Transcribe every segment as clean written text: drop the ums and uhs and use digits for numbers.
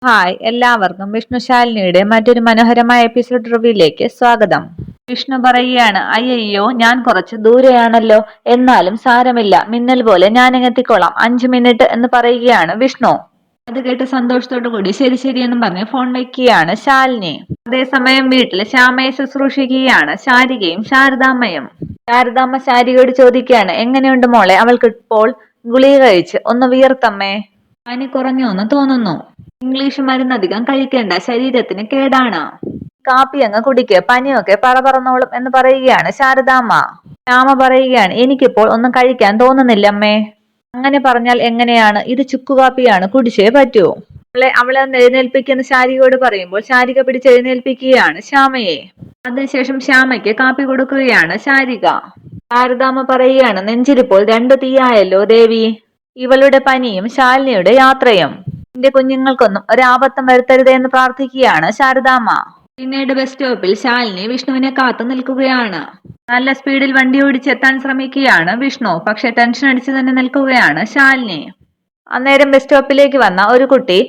Hi എല്ലാവർക്കും വിഷ്ണുശാലിനിയുടെ മറ്റൊരു മനോഹരമായ എപ്പിസോഡ് റിവ്യൂയിലേക്ക് സ്വാഗതം. വിഷ്ണു പറയുകയാണ്, അയ്യോ ഞാൻ കുറച്ച് ദൂരെയാണല്ലോ, എന്നാലും സാരമില്ല, മിന്നൽ പോലെ ഞാൻ എത്തിക്കോളാം, 5 മിനിറ്റ് എന്ന് പറയുകയാണ് വിഷ്ണു. അത് കേട്ട് സന്തോഷത്തോടു കൂടി ശരി ശരി എന്നും പറഞ്ഞ് ഫോൺ വയ്ക്കുകയാണ് ശാലിനി. അതേസമയം വീട്ടിൽ ശ്യാമയെ ശുശ്രൂഷിക്കുകയാണ് ശാരികയും ശാരദാമ്മയും. ശാരദാമ്മ ശാരികയോട് ചോദിക്കുകയാണ്, എങ്ങനെയുണ്ട് മോളെ, അവൾക്ക് ഇപ്പോൾ ഗുളിക കഴിച്ച് ഒന്ന് വിയർത്തമ്മേ, പനി കുറഞ്ഞോന്ന് തോന്നുന്നു, ഇംഗ്ലീഷ് മരുന്ന് അധികം കഴിക്കേണ്ട, ശരീരത്തിന് കേടാണ്, കാപ്പി അങ്ങ് കുടിക്ക്, പനിയൊക്കെ പറന്നോളും എന്ന് പറയുകയാണ് ശാരദാമ്മ. ശ്യാമ പറയുകയാണ്, എനിക്കിപ്പോൾ ഒന്നും കഴിക്കാൻ തോന്നുന്നില്ലമ്മേ. അങ്ങനെ പറഞ്ഞാൽ എങ്ങനെയാണ്, ഇത് ചുക്കുകാപ്പിയാണ്, കുടിച്ചേ പറ്റൂ. അവളെ ഒന്ന് എഴുന്നേൽപ്പിക്കുന്ന ശാരികയോട് പറയുമ്പോൾ ശാരിക പിടിച്ച് എഴുന്നേൽപ്പിക്കുകയാണ് ശ്യാമയെ. അതിനുശേഷം ശ്യാമയ്ക്ക് കാപ്പി കൊടുക്കുകയാണ് ശാരിക. ശാരദാമ്മ പറയുകയാണ്, നെഞ്ചിലിപ്പോൾ 2 തീയായല്ലോ ദേവി, ഇവളുടെ പനിയും ശാലിനിയുടെ യാത്രയും, എന്റെ കുഞ്ഞുങ്ങൾക്കൊന്നും ഒരാപത്തം വരുത്തരുതേ എന്ന് പ്രാർത്ഥിക്കുകയാണ് ശാരദാമ്മ. പിന്നീട് ബസ് സ്റ്റോപ്പിൽ ശാലിനി വിഷ്ണുവിനെ കാത്തു നിൽക്കുകയാണ്. നല്ല സ്പീഡിൽ വണ്ടി ഓടിച്ചെത്താൻ ശ്രമിക്കുകയാണ് വിഷ്ണു, പക്ഷെ ടെൻഷൻ അടിച്ചു തന്നെ നിൽക്കുകയാണ് ശാലിനി. അന്നേരം ബസ് സ്റ്റോപ്പിലേക്ക് വന്ന ഒരു കുട്ടി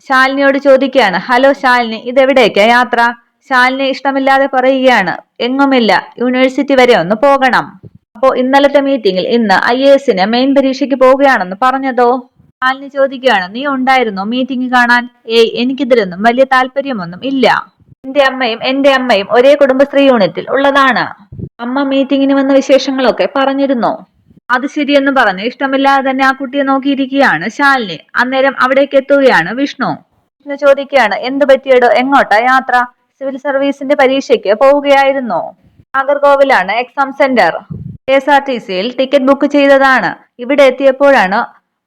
ശാലിനിയോട് ചോദിക്കുകയാണ്, ഹലോ ശാലിനി, ഇതെവിടേക്കാ യാത്ര? ശാലിനി ഇഷ്ടമില്ലാതെ പറയുകയാണ്, എങ്ങുമില്ല, യൂണിവേഴ്സിറ്റി വരെ ഒന്ന് പോകണം. അപ്പോ ഇന്നലത്തെ മീറ്റിംഗിൽ ഇന്ന് IAS മെയിൻ പരീക്ഷയ്ക്ക് പോവുകയാണെന്ന് പറഞ്ഞതോ? ശാലിനി ചോദിക്കുകയാണ്, നീ ഉണ്ടായിരുന്നോ മീറ്റിംഗ് കാണാൻ? ഏയ്, എനിക്കിതിലൊന്നും വലിയ താല്പര്യമൊന്നും ഇല്ല. എന്റെ അമ്മയും ഒരേ കുടുംബശ്രീ യൂണിറ്റിൽ ഉള്ളതാണ്. അമ്മ മീറ്റിംഗിന് വന്ന വിശേഷങ്ങളൊക്കെ പറഞ്ഞിരുന്നു. അത് ശരിയെന്ന് പറഞ്ഞ് ഇഷ്ടമില്ലാതെ തന്നെ ആ കുട്ടിയെ നോക്കിയിരിക്കുകയാണ് ശാലിനി. അന്നേരം അവിടേക്ക് എത്തുകയാണ് വിഷ്ണു. വിഷ്ണു ചോദിക്കുകയാണ്, എന്ത് പറ്റിയടോ, എങ്ങോട്ടാ യാത്ര? സിവിൽ സർവീസിന്റെ പരീക്ഷയ്ക്ക് പോവുകയായിരുന്നു. നാഗർകോവിലാണ് എക്സാം സെന്റർ. KSRTCയിൽ ടിക്കറ്റ് ബുക്ക് ചെയ്തതാണ്. ഇവിടെ എത്തിയപ്പോഴാണ്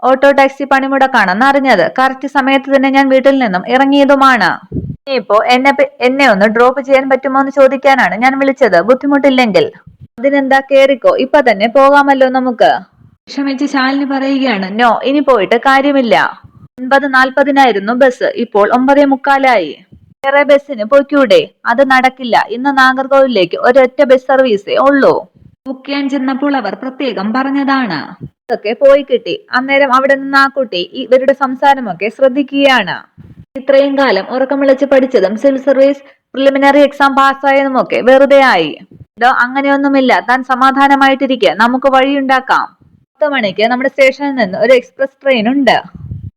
ഓട്ടോ ടാക്സി പണിമുടക്കാണെന്ന് അറിഞ്ഞത്. കറക്റ്റ് സമയത്ത് തന്നെ ഞാൻ വീട്ടിൽ നിന്നും ഇറങ്ങിയതുമാണ്. ഇനിയിപ്പോ എന്നെ ഒന്ന് ഡ്രോപ്പ് ചെയ്യാൻ പറ്റുമോ എന്ന് ചോദിക്കാനാണ് ഞാൻ വിളിച്ചത്, ബുദ്ധിമുട്ടില്ലെങ്കിൽ. അതിനെന്താ, കേറിക്കോ, ഇപ്പൊ തന്നെ പോകാമല്ലോ നമുക്ക്. വിഷമിച്ച് ശാലിനി പറയുകയാണ്, നോ, ഇനി പോയിട്ട് കാര്യമില്ല. 9:40 ബസ്, ഇപ്പോൾ 9:45. വേറെ ബസ്സിന് പോയിക്കൂടെ? അത് നടക്കില്ല, ഇന്ന് നാഗർകോവിലേക്ക് ഒരൊറ്റ ബസ് സർവീസേ ഉള്ളൂ. ബുക്ക് ചെയ്യാൻ ചെന്നപ്പോൾ അവർ പ്രത്യേകം പറഞ്ഞതാണ്. അതൊക്കെ പോയി കിട്ടി. അന്നേരം അവിടെ നിന്ന് ആ കുട്ടി ഇവരുടെ സംസാരമൊക്കെ ശ്രദ്ധിക്കുകയാണ്. ഇത്രയും കാലം ഉറക്കം വിളിച്ച് പഠിച്ചതും സിവിൽ സർവീസ് പ്രിലിമിനറി എക്സാം പാസ്സായതുമൊക്കെ വെറുതെ ആയി. ഇതോ അങ്ങനെയൊന്നുമില്ല, താൻ സമാധാനമായിട്ടിരിക്കുക, നമുക്ക് വഴിയുണ്ടാക്കാം. 10 മണിക്ക് നമ്മുടെ സ്റ്റേഷനിൽ നിന്ന് ഒരു എക്സ്പ്രസ് ട്രെയിൻ ഉണ്ട്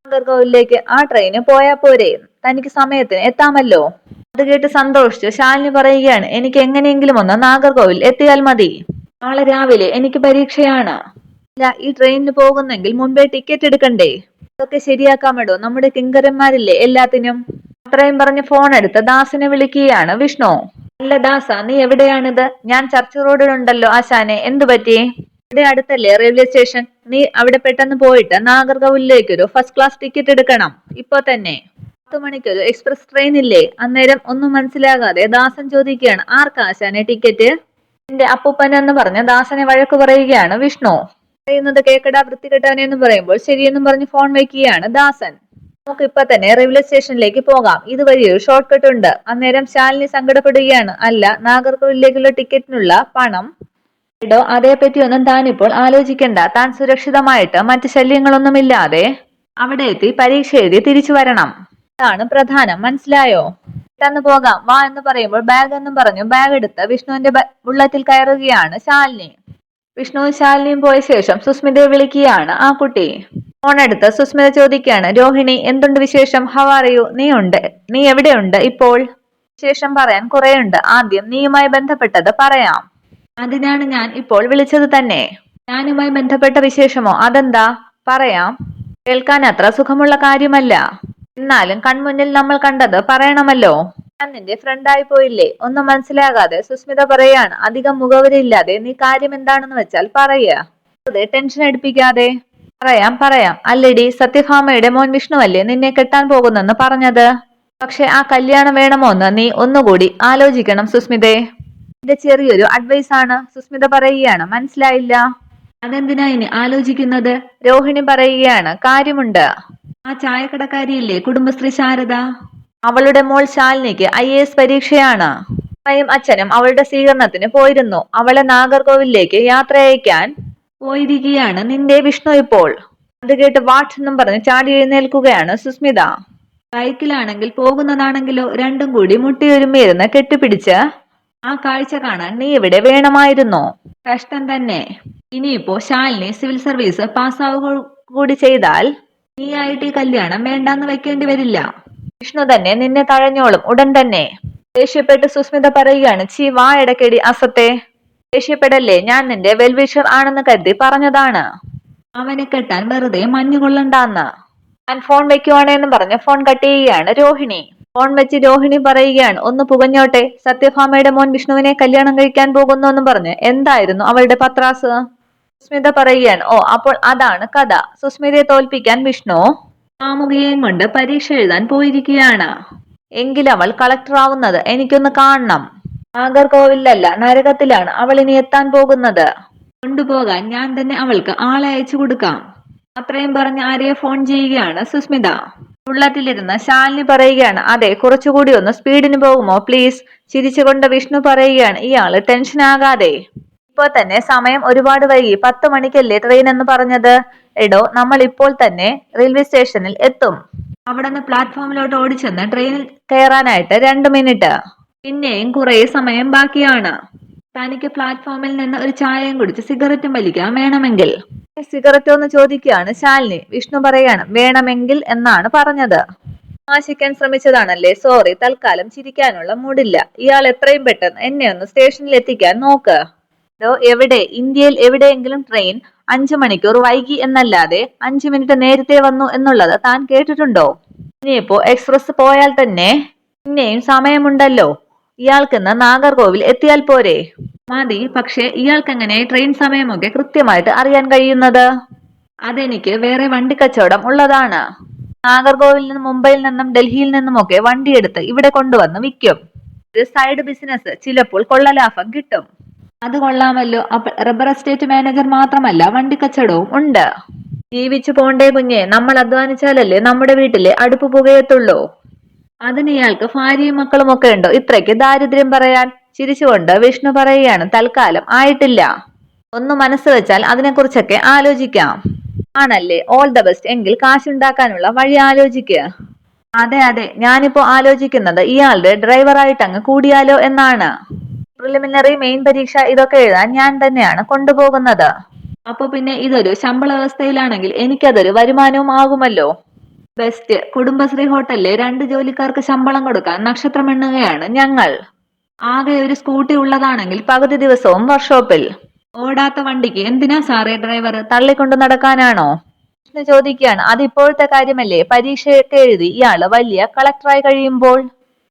നാഗർകോവിലേക്ക്. ആ ട്രെയിന് പോയാ പോരെ, തനിക്ക് സമയത്തിന് എത്താമല്ലോ. അത് കേട്ട് സന്തോഷിച്ച് ശാലിനി പറയുകയാണ്, എനിക്ക് എങ്ങനെയെങ്കിലും ഒന്ന് നാഗർകോവിൽ എത്തിയാൽ മതി. നാളെ രാവിലെ എനിക്ക് പരീക്ഷയാണ്. ഈ ട്രെയിനിന് പോകുന്നെങ്കിൽ മുൻപേ ടിക്കറ്റ് എടുക്കണ്ടേ? അതൊക്കെ ശരിയാക്കാമടോ, നമ്മുടെ കിങ്കരന്മാരില്ലേ എല്ലാത്തിനും. അത്രയും പറഞ്ഞ് ഫോൺ എടുത്ത് ദാസിനെ വിളിക്കുകയാണ് വിഷ്ണു. അല്ല ദാസ, നീ എവിടെയാണിത്? ഞാൻ ചർച്ച് റോഡിലുണ്ടല്ലോ ആശാനെ, എന്തു പറ്റി? ഇവിടെ അടുത്തല്ലേ റെയിൽവേ സ്റ്റേഷൻ, നീ അവിടെ പെട്ടെന്ന് പോയിട്ട് നാഗർകോവിലേക്കൊരു ഫസ്റ്റ് ക്ലാസ് ടിക്കറ്റ് എടുക്കണം, ഇപ്പൊ തന്നെ. 10 മണിക്കൊരു എക്സ്പ്രസ് ട്രെയിൻ ഇല്ലേ? അന്നേരം ഒന്നും മനസ്സിലാകാതെ ദാസൻ ചോദിക്കുകയാണ്, ആർക്കാ ആശാനെ ടിക്കറ്റ്? എന്റെ അപ്പൂപ്പൻ എന്ന് പറഞ്ഞ് ദാസനെ വഴക്ക് പറയുകയാണ് വിഷ്ണു. പറയുന്നത് കേക്കടാ വൃത്തികെട്ടവനെ എന്ന് പറയുമ്പോൾ ശരിയെന്നും പറഞ്ഞ് ഫോൺ വയ്ക്കുകയാണ് ദാസൻ. നമുക്ക് ഇപ്പൊ തന്നെ റെയിൽവേ സ്റ്റേഷനിലേക്ക് പോകാം, ഇതുവഴി ഒരു ഷോർട്ട് കട്ട് ഉണ്ട്. അന്നേരം ശാലിനി സങ്കടപ്പെടുകയാണ്, അല്ല, നാഗർകോവിലേക്കുള്ള ടിക്കറ്റിനുള്ള പണം? എടോ, അതേപ്പറ്റി ഒന്നും താനിപ്പോൾ ആലോചിക്കണ്ട. താൻ സുരക്ഷിതമായിട്ട് മറ്റ് ശല്യങ്ങളൊന്നുമില്ലാതെ അവിടെ എത്തി പരീക്ഷ എഴുതി തിരിച്ചു വരണം, അതാണ് പ്രധാനം, മനസ്സിലായോ? പെട്ടെന്ന് പോകാം, വാ എന്ന് പറയുമ്പോൾ ബാഗ് എന്നും പറഞ്ഞു ബാഗ് എടുത്ത് വിഷ്ണുവിന്റെ ബുള്ളറ്റിൽ കയറുകയാണ് ശാലിനി. വിഷ്ണുവും ശാലിനിയും പോയ ശേഷം സുസ്മിതയെ വിളിക്കുകയാണ് ആ കുട്ടി. ഫോൺ എടുത്ത് സുസ്മിത ചോദിക്കുകയാണ്, രോഹിണി, എന്തുണ്ട് വിശേഷം? How are you? നീ എവിടെയുണ്ട് ഇപ്പോൾ? വിശേഷം പറയാൻ കുറേയുണ്ട്, ആദ്യം നീയുമായി ബന്ധപ്പെട്ടത് പറയാം. അതിനാണ് ഞാൻ ഇപ്പോൾ വിളിച്ചത് തന്നെ. ഞാനുമായി ബന്ധപ്പെട്ട വിശേഷമോ? അതെന്താ? പറയാം. കേൾക്കാൻ അത്ര സുഖമുള്ള കാര്യമല്ല, എന്നാലും കൺമുന്നിൽ നമ്മൾ കണ്ടത് പറയണമല്ലോ. ഞാൻ നിന്റെ ഫ്രണ്ടായി പോയില്ലേ? ഒന്നും മനസ്സിലാകാതെ സുസ്മിത പറയാണ്, അധികം മുഖവരിയില്ലാതെ നീ കാര്യം എന്താണെന്ന് വെച്ചാൽ പറയുക, അതെ ടെൻഷൻ എടുപ്പിക്കാതെ. പറയാം. അല്ലടി, സത്യഭാമയുടെ മോൻ വിഷ്ണുവല്ലേ നിന്നെ കെട്ടാൻ പോകുന്നെന്ന് പറഞ്ഞത്? പക്ഷെ ആ കല്യാണം വേണമോന്ന് നീ ഒന്നുകൂടി ആലോചിക്കണം സുസ്മിതേ. എന്റെ ചെറിയൊരു അഡ്വൈസ് ആണ്. സുസ്മിത പറയുകയാണ്, മനസ്സിലായില്ല. അതെന്തിനാ ഇനി ആലോചിക്കുന്നത്? രോഹിണി പറയുകയാണ്, കാര്യമുണ്ട്. ആ ചായക്കടക്കാരിയില്ലേ കുടുംബശ്രീ ശാരദ, അവളുടെ മോൾ ശാലിനിക്ക് IAS പരീക്ഷയാണ്. അമ്മയും അച്ഛനും അവളുടെ സ്വീകരണത്തിന് പോയിരുന്നു. അവളെ നാഗർകോവിലേക്ക് യാത്ര അയക്കാൻ പോയിരിക്കുകയാണ് നിന്റെ വിഷ്ണു ഇപ്പോൾ. അത് കേട്ട് വാട്ട് എന്നും പറഞ്ഞ് ചാടി എഴുന്നേൽക്കുകയാണ് സുസ്മിത. ബൈക്കിലാണെങ്കിൽ പോകുന്നതാണെങ്കിലോ രണ്ടും കൂടി മുട്ടിയൊരുമിയിരുന്ന് കെട്ടിപ്പിടിച്ച് ആ കാഴ്ച കാണാൻ നീ ഇവിടെ വേണമായിരുന്നോ? കഷ്ടം തന്നെ. ഇനിയിപ്പോ ശാലിനി സിവിൽ സർവീസ് പാസ്സാവുക കൂടി ചെയ്താൽ നീയായിട്ട് ഈ കല്യാണം വേണ്ടാന്ന് വെക്കേണ്ടി വരില്ല. വിഷ്ണു തന്നെ നിന്നെ തഴഞ്ഞോളും ഉടൻ തന്നെ. ദേഷ്യപ്പെട്ട് സുസ്മിത പറയുകയാണ്, ചീ വാ ഇടയ്ക്കടി അസത്തെ. ദേഷ്യപ്പെടല്ലേ, ഞാൻ നിന്റെ വെൽവിഷർ ആണെന്ന് കരുതി പറഞ്ഞതാണ്. അവനെ കെട്ടാൻ വെറുതെ മഞ്ഞുകൊള്ളണ്ടാന്ന്. ഞാൻ ഫോൺ വെക്കുവാണേന്ന് പറഞ്ഞ് ഫോൺ കട്ട് ചെയ്യുകയാണ് രോഹിണി. ഫോൺ വെച്ച് രോഹിണി പറയുകയാണ്, ഒന്ന് പുകഞ്ഞോട്ടെ, സത്യഭാമയുടെ മോൻ വിഷ്ണുവിനെ കല്യാണം കഴിക്കാൻ പോകുന്നു എന്ന് പറഞ്ഞ് എന്തായിരുന്നു അവളുടെ പത്രാസ്? സുസ്മിത പറയുകയാണ്, ഓ അപ്പോൾ അതാണ് കഥ. സുസ്മിതയെ തോൽപ്പിക്കാൻ വിഷ്ണു കാമുകിയെയും കൊണ്ട് പരീക്ഷ എഴുതാൻ പോയിരിക്കുകയാണ്. എങ്കിൽ അവൾ കളക്ടർ ആവുന്നത് എനിക്കൊന്ന് കാണണം. നാഗർകോവിലല്ല, നരകത്തിലാണ് അവൾ ഇനി എത്താൻ പോകുന്നത്. കൊണ്ടുപോകാൻ ഞാൻ തന്നെ അവൾക്ക് ആളെ അയച്ചു കൊടുക്കാം. അത്രയും പറഞ്ഞ് ആരെയെ ഫോൺ ചെയ്യുകയാണ് സുസ്മിത. ബുള്ളറ്റിലിരുന്ന് ശാലിനി പറയുകയാണ്, അതെ കുറച്ചുകൂടി ഒന്ന് സ്പീഡിന് പോകുമോ പ്ലീസ്. ചിരിച്ചുകൊണ്ട് വിഷ്ണു പറയുകയാണ്, ഇയാള് ടെൻഷൻ ആകാതെ. ഇപ്പൊ തന്നെ സമയം ഒരുപാട് വൈകി, 10 മണിക്കല്ലേ ട്രെയിൻ എന്ന് പറഞ്ഞത്. എടോ, നമ്മൾ ഇപ്പോൾ തന്നെ റെയിൽവേ സ്റ്റേഷനിൽ എത്തും. അവിടെ നിന്ന് പ്ലാറ്റ്ഫോമിലോട്ട് ഓടിച്ചെന്ന് ട്രെയിനിൽ കയറാനായിട്ട് 2 മിനിറ്റ്. പിന്നെയും കുറെ സമയം ബാക്കിയാണ്. തനിക്ക് പ്ലാറ്റ്ഫോമിൽ നിന്ന് ഒരു ചായയും കുടിച്ച് സിഗരറ്റും വലിക്കാൻ വേണമെങ്കിൽ. സിഗരറ്റ് ഒന്ന് ചോദിക്കുകയാണ് ശാലിനി. വിഷ്ണു പറയാണ്, വേണമെങ്കിൽ എന്നാണ് പറഞ്ഞത്. ആശിക്കാൻ ശ്രമിച്ചതാണല്ലേ, സോറി. തൽക്കാലം ചിരിക്കാനുള്ള മൂഡില്ല. ഇയാൾ എത്രയും പെട്ടെന്ന് എന്നെ ഒന്ന് സ്റ്റേഷനിൽ എത്തിക്കാൻ നോക്ക്. എവിടെ, ഇന്ത്യയിൽ എവിടെയെങ്കിലും ട്രെയിൻ 5 മണിക്കൂർ വൈകി എന്നല്ലാതെ 5 മിനിറ്റ് നേരത്തെ വന്നു എന്നുള്ളത് താൻ കേട്ടിട്ടുണ്ടോ? ഇനിയിപ്പോ എക്സ്പ്രസ് പോയാൽ തന്നെ പിന്നെയും സമയമുണ്ടല്ലോ. ഇയാൾക്കിന്ന് നാഗർകോവിൽ എത്തിയാൽ പോരെ? മതി. പക്ഷെ ഇയാൾക്കെങ്ങനെ ട്രെയിൻ സമയമൊക്കെ കൃത്യമായിട്ട് അറിയാൻ കഴിയുന്നത്? അതെനിക്ക് വേറെ വണ്ടി കച്ചവടം ഉള്ളതാണ്. നാഗർകോവിൽ നിന്നും മുംബൈയിൽ നിന്നും ഡൽഹിയിൽ നിന്നുമൊക്കെ വണ്ടിയെടുത്ത് ഇവിടെ കൊണ്ടുവന്ന് വിൽക്കും. ഒരു സൈഡ് ബിസിനസ്, ചിലപ്പോൾ കൊള്ള ലാഭം കിട്ടും. അത് കൊള്ളാമല്ലോ. അപ്പൊ റബ്ബർ എസ്റ്റേറ്റ് മാനേജർ മാത്രമല്ല, വണ്ടി കച്ചവടവും ഉണ്ട്. ജീവിച്ചു പോണ്ടേ കുഞ്ഞെ, നമ്മൾ അധ്വാനിച്ചാലല്ലേ നമ്മുടെ വീട്ടിലെ അടുപ്പ് പുകയത്തുള്ളൂ. അതിന് ഇയാൾക്ക് ഭാര്യയും മക്കളും ഒക്കെ ഉണ്ടോ ഇത്രയ്ക്ക് ദാരിദ്ര്യം പറയാൻ? ചിരിച്ചുകൊണ്ട് വിഷ്ണു പറയുകയാണ്, തൽക്കാലം ആയിട്ടില്ല. ഒന്ന് മനസ്സ് വെച്ചാൽ അതിനെക്കുറിച്ചൊക്കെ ആലോചിക്കാം. ആണല്ലേ, ഓൾ ദ ബെസ്റ്റ്. എങ്കിൽ കാശുണ്ടാക്കാനുള്ള വഴി ആലോചിക്കുക. അതെ അതെ, ഞാനിപ്പോ ആലോചിക്കുന്നത് ഇയാളുടെ ഡ്രൈവറായിട്ട് അങ്ങ് കൂടിയാലോ എന്നാണ്. പ്രിലിമിനറി, മെയിൻ പരീക്ഷ ഇതൊക്കെ എഴുതാൻ ഞാൻ തന്നെയാണ് കൊണ്ടുപോകുന്നത്. അപ്പൊ പിന്നെ ഇതൊരു ശമ്പള വ്യവസ്ഥയിലാണെങ്കിൽ എനിക്കതൊരു വരുമാനവും ആകുമല്ലോ. ബെസ്റ്റ്. കുടുംബശ്രീ ഹോട്ടലിലെ 2 ജോലിക്കാർക്ക് ശമ്പളം കൊടുക്കാൻ നക്ഷത്രം എണ്ണുകയാണ് ഞങ്ങൾ. ആകെ ഒരു സ്കൂട്ടി ഉള്ളതാണെങ്കിൽ പകുതി ദിവസവും വർക്ക്ഷോപ്പിൽ. ഓടാത്ത വണ്ടിക്ക് എന്തിനാ സാറേ ഡ്രൈവർ, തള്ളിക്കൊണ്ടു നടക്കാനാണോ? എന്ന് ചോദിക്കുകയാണ്. അതിപ്പോഴത്തെ കാര്യമല്ലേ, പരീക്ഷയൊക്കെ എഴുതി ഇയാള് വലിയ കളക്ടറായി കഴിയുമ്പോൾ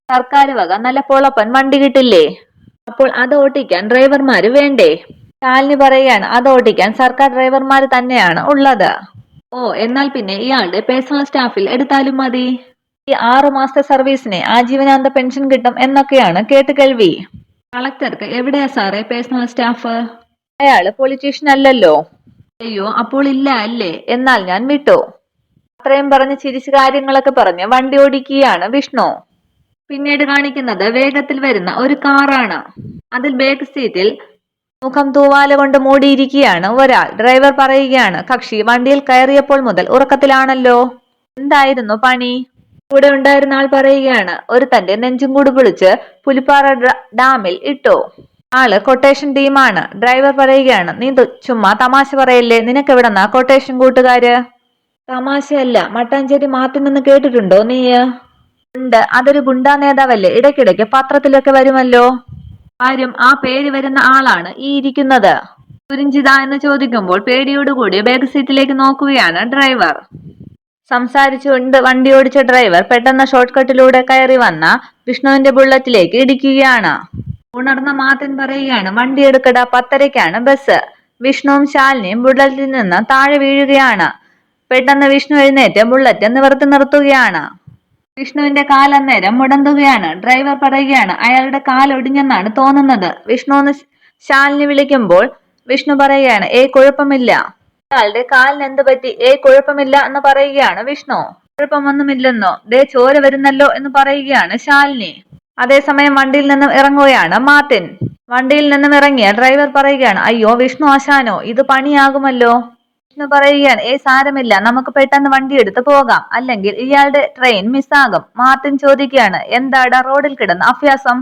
സർക്കാർ വക നല്ല പൊളപ്പൻ വണ്ടി കിട്ടില്ലേ? അപ്പോൾ അത് ഓട്ടിക്കാൻ ഡ്രൈവർമാര് വേണ്ടേ? ശാലിനി പറയുകയാണ്, അത് ഓട്ടിക്കാൻ സർക്കാർ ഡ്രൈവർമാര് തന്നെയാണ് ഉള്ളത്. ഓ, എന്നാൽ പിന്നെ ഇയാളുടെ പേഴ്സണൽ സ്റ്റാഫിൽ എടുത്താലും മതി. ഈ 6 മാസത്തെ സർവീസിന് ആജീവനാന്ത പെൻഷൻ കിട്ടും എന്നൊക്കെയാണ് കേട്ടുകേൾവി. കളക്ടർക്ക് എവിടെയാ സാറേ പേഴ്സണൽ സ്റ്റാഫ്? അയാള് പൊളിറ്റീഷ്യൻ അല്ലല്ലോ. അയ്യോ, അപ്പോൾ ഇല്ല അല്ലേ? എന്നാൽ ഞാൻ വിട്ടു. അത്രയും പറഞ്ഞ് ചിരിച്ച് കാര്യങ്ങളൊക്കെ പറഞ്ഞ് വണ്ടി ഓടിക്കുകയാണ് വിഷ്ണു. പിന്നീട് കാണിക്കുന്നത് വേഗത്തിൽ വരുന്ന ഒരു കാറാണ്. അതിൽ ബാക്ക് സീറ്റിൽ മുഖം തൂവാല കൊണ്ട് മൂടിയിരിക്കുകയാണ് ഒരാൾ. ഡ്രൈവർ പറയുകയാണ്, കക്ഷി വണ്ടിയിൽ കയറിയപ്പോൾ മുതൽ ഉറക്കത്തിലാണല്ലോ. എന്തായിരുന്നു പണി? കൂടെ ഉണ്ടായിരുന്ന ആൾ പറയുകയാണ്, ഒരു തന്റെ നെഞ്ചും കൂടി പൊളിച്ച് പുലിപ്പാറ ഡാമിൽ ഇട്ടു. ആള് കൊട്ടേഷൻ ടീമാണ്. ഡ്രൈവർ പറയുകയാണ്, നീ ചുമ്മാ തമാശ പറയല്ലേ, നിനക്കെവിടെന്നാ കൊട്ടേഷൻ കൂട്ടുകാര്? തമാശയല്ല, മട്ടാഞ്ചേരി മാർട്ടിനെന്ന് കേട്ടിട്ടുണ്ടോ നീ? ഉണ്ട്, അതൊരു ഗുണ്ടാ നേതാവല്ലേ, ഇടയ്ക്കിടയ്ക്ക് പത്രത്തിലൊക്കെ വരുമല്ലോ. ആരും, ആ പേര് വരുന്ന ആളാണ് ഈ ഇരിക്കുന്നത്. സുരഞ്ജിത എന്ന് ചോദിക്കുമ്പോൾ പേടിയോടുകൂടി ബാക്ക് സീറ്റിലേക്ക് നോക്കുകയാണ് ഡ്രൈവർ. സംസാരിച്ചുകൊണ്ട് വണ്ടി ഓടിച്ച ഡ്രൈവർ പെട്ടെന്ന് ഷോർട്ട് കട്ടിലൂടെ കയറി വന്ന വിഷ്ണുവിന്റെ ബുള്ളറ്റിലേക്ക് ഇടിക്കുകയാണ്. ഉണർന്ന മാത്തൻ പറയുകയാണ്, വണ്ടി എടുക്കട, 10:30-ക്കാണ് ബസ്. വിഷ്ണുവും ശാലിനിയും ബുള്ളറ്റിൽ നിന്ന് താഴെ വീഴുകയാണ്. പെട്ടെന്ന് വിഷ്ണു എഴുന്നേറ്റ് ബുള്ളറ്റ് നിവർത്തി നിർത്തുകയാണ്. വിഷ്ണുവിന്റെ കാൽ അന്നേരം മുടന്തുകയാണ്. ഡ്രൈവർ പറയുകയാണ്, അയാളുടെ കാൽ ഒടിഞ്ഞെന്നാണ് തോന്നുന്നത്. വിഷ്ണു എന്ന് ശാലിനി വിളിക്കുമ്പോൾ വിഷ്ണു പറയുകയാണ്, ഏയ് കുഴപ്പമില്ല. അയാളുടെ കാലിന് എന്ത് പറ്റി? ഏയ് കുഴപ്പമില്ല എന്ന് പറയുകയാണ് വിഷ്ണു. കുഴപ്പമൊന്നുമില്ലെന്നോ? ദേ ചോര വരുന്നല്ലോ എന്ന് പറയുകയാണ് ശാലിനി. അതേസമയം വണ്ടിയിൽ നിന്നും ഇറങ്ങുകയാണ് മാർട്ടിൻ. വണ്ടിയിൽ നിന്നും ഇറങ്ങിയ ഡ്രൈവർ പറയുകയാണ്, അയ്യോ വിഷ്ണു ആശാനോ, ഇത് പണിയാകുമല്ലോ. വിഷ്ണു പറയുകയാണ് സാരമില്ല, നമുക്ക് പെട്ടെന്ന് വണ്ടി എടുത്ത് പോകാം, അല്ലെങ്കിൽ ഇയാളുടെ ട്രെയിൻ മിസ്സാകും. മാർട്ടിൻ ചോദിക്കുകയാണ് എന്താടാ റോഡിൽ കിടന്ന് അഭ്യാസം.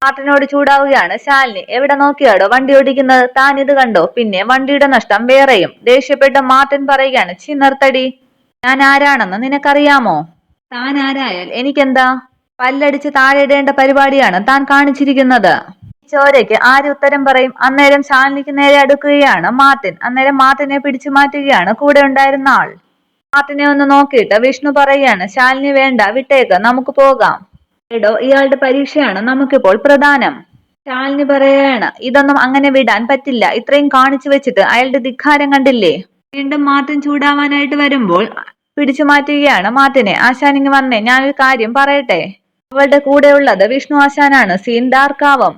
മാർട്ടിനോട് ചൂടാവുകയാണ് ശാലിനി. എവിടെ നോക്കിയാടോ വണ്ടി ഓടിക്കുന്നത്, താൻ ഇത് കണ്ടോ? പിന്നെ വണ്ടിയുടെ നഷ്ടം വേറെയും. ദേഷ്യപ്പെട്ട മാർട്ടിൻ പറയുകയാണ് നിർത്തടി, ഞാൻ ആരാണെന്ന് നിനക്കറിയാമോ? താൻ ആരായാൽ എനിക്കെന്താ? പല്ലടിച്ച് താഴെ ഇടേണ്ട പരിപാടിയാണ് താൻ കാണിച്ചിരിക്കുന്നത്. ചോരയ്ക്ക് ആര് ഉത്തരം പറയും? അന്നേരം ശാലിനിക്ക് നേരെ അടുക്കുകയാണ് മാർട്ടിൻ. അന്നേരം മാർട്ടിനെ പിടിച്ചു മാറ്റുകയാണ് കൂടെ ഉണ്ടായിരുന്ന ആൾ. മാർട്ടിനെ ഒന്ന് നോക്കിയിട്ട് വിഷ്ണു പറയുകയാണ് ശാലിനി വേണ്ട, വിട്ടേക്ക്, നമുക്ക് പോകാം. എടോ, ഇയാളുടെ പരീക്ഷയാണ് നമുക്കിപ്പോൾ പ്രധാനം. ശാലിനി പറയുകയാണ് ഇതൊന്നും അങ്ങനെ വിടാൻ പറ്റില്ല, ഇത്രയും കാണിച്ചു വെച്ചിട്ട് അയാളുടെ ധിക്കാരം കണ്ടില്ലേ. വീണ്ടും മാർട്ടിൻ ചൂടാവാനായിട്ട് വരുമ്പോൾ പിടിച്ചു മാറ്റുകയാണ് മാർട്ടിനെ. ആശാനിങ് വന്നേ, ഞാനൊരു കാര്യം പറയട്ടെ. അവളുടെ കൂടെ ഉള്ളത് വിഷ്ണു ആശാനാണ്. സീൻ ഡാർക്കാവും.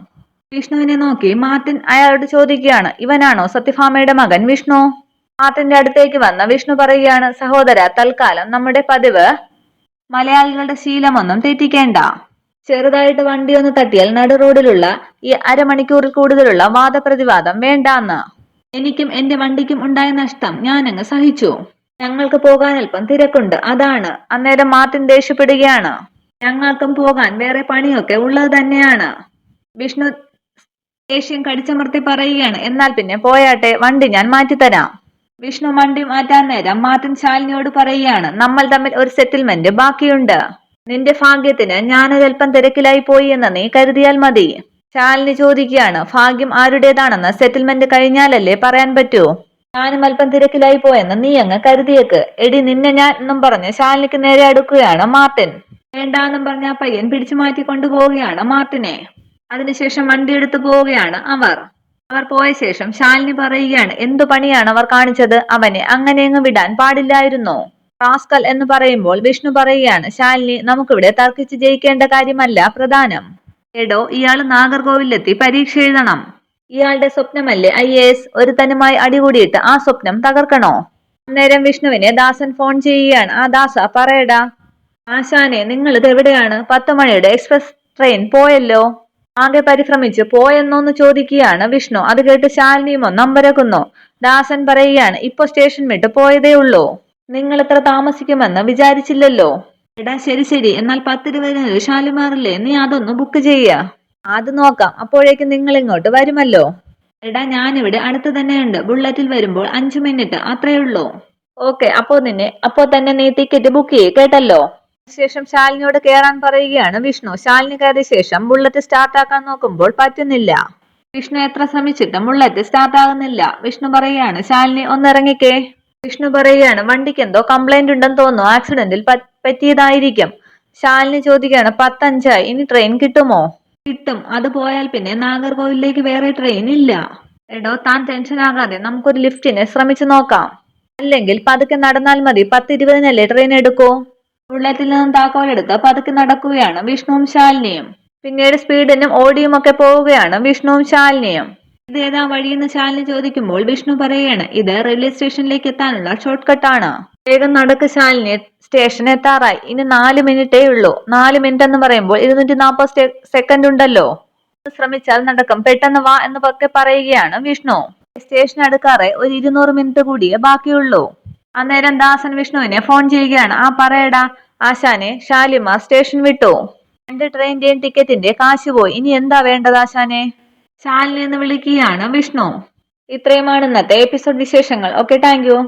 വിഷ്ണുവിനെ നോക്കി മാർട്ടിൻ അയാളോട് ചോദിക്കുകയാണ് ഇവനാണോ സത്യഭാമയുടെ മകൻ വിഷ്ണു? മാർട്ടിന്റെ അടുത്തേക്ക് വന്ന വിഷ്ണു പറയുകയാണ് സഹോദര, തൽക്കാലം നമ്മുടെ പതിവ് മലയാളികളുടെ ശീലമൊന്നും തെറ്റിക്കേണ്ട. ചെറുതായിട്ട് വണ്ടി ഒന്ന് തട്ടിയാൽ നടു റോഡിലുള്ള ഈ അരമണിക്കൂറിൽ കൂടുതലുള്ള വാദപ്രതിവാദം വേണ്ടാന്ന്. എനിക്കും എന്റെ വണ്ടിക്കും ഉണ്ടായ നഷ്ടം ഞാനങ്ങ് സഹിച്ചു. ഞങ്ങൾക്ക് പോകാൻ അല്പം തിരക്കുണ്ട്, അതാണ്. അന്നേരം മാർട്ടിൻ ദേഷ്യപ്പെടുകയാണ് ഞങ്ങൾക്കും പോകാൻ വേറെ പണിയൊക്കെ ഉള്ളത് തന്നെയാണ്. വിഷ്ണു ദേഷ്യം കടിച്ചമർത്തി പറയുകയാണ് എന്നാൽ പിന്നെ പോയാട്ടെ, വണ്ടി ഞാൻ മാറ്റിത്തരാം. വിഷ്ണു വണ്ടി മാറ്റാൻ നേരം മാർട്ടിൻ ശാലിനിയോട് പറയുകയാണ് നമ്മൾ തമ്മിൽ ഒരു സെറ്റിൽമെന്റ് ബാക്കിയുണ്ട്. നിന്റെ ഭാഗ്യത്തിന് ഞാനൊരൽപ്പം തിരക്കിലായി പോയി എന്ന് നീ കരുതിയാൽ മതി. ശാലിനി ചോദിക്കുകയാണ് ഭാഗ്യം ആരുടേതാണെന്ന് സെറ്റിൽമെന്റ് കഴിഞ്ഞാലല്ലേ പറയാൻ പറ്റൂ. ഞാനും അല്പം തിരക്കിലായി പോയെന്ന് നീ അങ്ങ് കരുതിയേക്ക്. എടി നിന്നെ ഞാൻ എന്നും പറഞ്ഞ് ശാലിനിക്ക് നേരെ അടുക്കുകയാണ് മാർട്ടിൻ. വേണ്ടാന്നും പറഞ്ഞ പയ്യൻ പിടിച്ചു മാറ്റി കൊണ്ടുപോവുകയാണ് മാർട്ടിനെ. അതിനുശേഷം വണ്ടി എടുത്തു പോവുകയാണ് അവർ പോയ ശേഷം ശാലിനി പറയുകയാണ് എന്തു പണിയാണ് അവർ കാണിച്ചത്, അവനെ അങ്ങനെയങ്ങ് വിടാൻ പാടില്ലായിരുന്നു. റാസ്കൽ എന്ന് പറയുമ്പോൾ വിഷ്ണു പറയുകയാണ് ശാലിനി, നമുക്കിവിടെ തർക്കിച്ച് ജയിക്കേണ്ട കാര്യമല്ല പ്രധാനം. എടോ, ഇയാൾ നാഗർകോവിലെത്തി പരീക്ഷ എഴുതണം. ഇയാളുടെ സ്വപ്നമല്ലേ IAS. ഒരുത്തനുമായി അടികൂടിയിട്ട് ആ സ്വപ്നം തകർക്കണോ? അന്നേരം വിഷ്ണുവിനെ ദാസൻ ഫോൺ ചെയ്യുകയാണ്. ആ ദാസ പറയടാ. ആശാനെ, നിങ്ങൾ ഇത് എവിടെയാണ്? 10 മണിയുടെ എക്സ്പ്രസ് ട്രെയിൻ പോയല്ലോ. ആകെ പരിഭ്രമിച്ച് പോയെന്നോന്ന് ചോദിക്കുകയാണ് വിഷ്ണു. അത് കേട്ട് ശാലിനിയും ഒന്നമ്പരക്കുന്നു. ദാസൻ പറയുകയാണ് ഇപ്പൊ സ്റ്റേഷൻ വിട്ട് പോയതേ ഉള്ളൂ, നിങ്ങൾ ഇത്ര താമസിക്കുമെന്ന് വിചാരിച്ചില്ലല്ലോ. എടാ ശരി ശരി, എന്നാൽ 10:20 ഷാലിമാറില്ലേ, നീ അതൊന്ന് ബുക്ക് ചെയ്യുക. അത് നോക്കാം, അപ്പോഴേക്കും നിങ്ങൾ ഇങ്ങോട്ട് വരുമല്ലോ. എടാ ഞാനിവിടെ അടുത്ത് തന്നെയുണ്ട്, ബുള്ളറ്റിൽ വരുമ്പോൾ 5 മിനിറ്റ് അത്രേ ഉള്ളൂ. ഓക്കെ, അപ്പോ തന്നെ നീ ടിക്കറ്റ് ബുക്ക് ചെയ്യ്, കേട്ടല്ലോ. ശേഷം ശാലിനിയോട് കയറാൻ പറയുകയാണ് വിഷ്ണു. ശാലിനി കയറിയ ശേഷം ബുള്ളറ്റ് സ്റ്റാർട്ടാക്കാൻ നോക്കുമ്പോൾ പറ്റുന്നില്ല. വിഷ്ണു എത്ര ശ്രമിച്ചിട്ടും ബുള്ളറ്റ് സ്റ്റാർട്ട് ആകുന്നില്ല. വിഷ്ണു പറയുകയാണ് ശാലിനി ഒന്നിറങ്ങിക്കേ. വിഷ്ണു പറയുകയാണ് വണ്ടിക്ക് എന്തോ കംപ്ലൈന്റ് ഉണ്ടെന്ന് തോന്നുന്നു, ആക്സിഡന്റിൽ പറ്റിയതായിരിക്കും. ശാലിനി ചോദിക്കുകയാണ് 10:05, ഇനി ട്രെയിൻ കിട്ടുമോ? കിട്ടും, അത് പോയാൽ പിന്നെ നാഗർകോവിലേക്ക് വേറെ ട്രെയിൻ ഇല്ല. എടോ, താൻ ടെൻഷൻ ആകാതെ നമുക്കൊരു ലിഫ്റ്റിനെ ശ്രമിച്ചു നോക്കാം. അല്ലെങ്കിൽ പതുക്കെ നടന്നാൽ മതി, 10:20 ട്രെയിൻ എടുക്കൂ. ബുള്ളറ്റിൽ നിന്നും താക്കോലെടുത്ത് പതുക്കെ നടക്കുകയാണ് വിഷ്ണുവും ശാലിനിയും. പിന്നീട് സ്പീഡിനും ഓടിയും ഒക്കെ പോവുകയാണ് വിഷ്ണുവും ശാലിനിയും. ഇത് ഏതാ വഴിയെന്ന് ശാലിനി ചോദിക്കുമ്പോൾ വിഷ്ണു പറയുകയാണ് ഇത് റെയിൽവേ സ്റ്റേഷനിലേക്ക് എത്താനുള്ള ഷോർട്ട് കട്ടാണ്. വേഗം നടക്ക് ശാലിനി, സ്റ്റേഷൻ എത്താറായി, ഇനി 4 മിനിറ്റേ ഉള്ളൂ. 4 മിനിറ്റ് എന്ന് പറയുമ്പോൾ 240 സെക്കൻഡ് ഉണ്ടല്ലോ. ശ്രമിച്ചാൽ നടക്കും, പെട്ടെന്ന് വാ എന്ന് ഒക്കെ പറയുകയാണ് വിഷ്ണു. സ്റ്റേഷൻ അടുക്കാറെ ഒരു 200 മിനിറ്റ് കൂടിയേ ബാക്കിയുള്ളൂ. അന്നേരം ദാസൻ വിഷ്ണുവിനെ ഫോൺ ചെയ്യുകയാണ്. ആ പറയടാ ആശാനെ, ഷാലിമാർ സ്റ്റേഷൻ വിട്ടു. 2 ട്രെയിനിന്റെയും ടിക്കറ്റിന്റെ കാശ് പോയി, ഇനി എന്താ വേണ്ടത് ആശാനെ? ശാലിനി എന്ന് വിളിക്കുകയാണ് വിഷ്ണു. ഇത്രയുമാണ് ഇന്നത്തെ എപ്പിസോഡ് വിശേഷങ്ങൾ. Okay, thank you.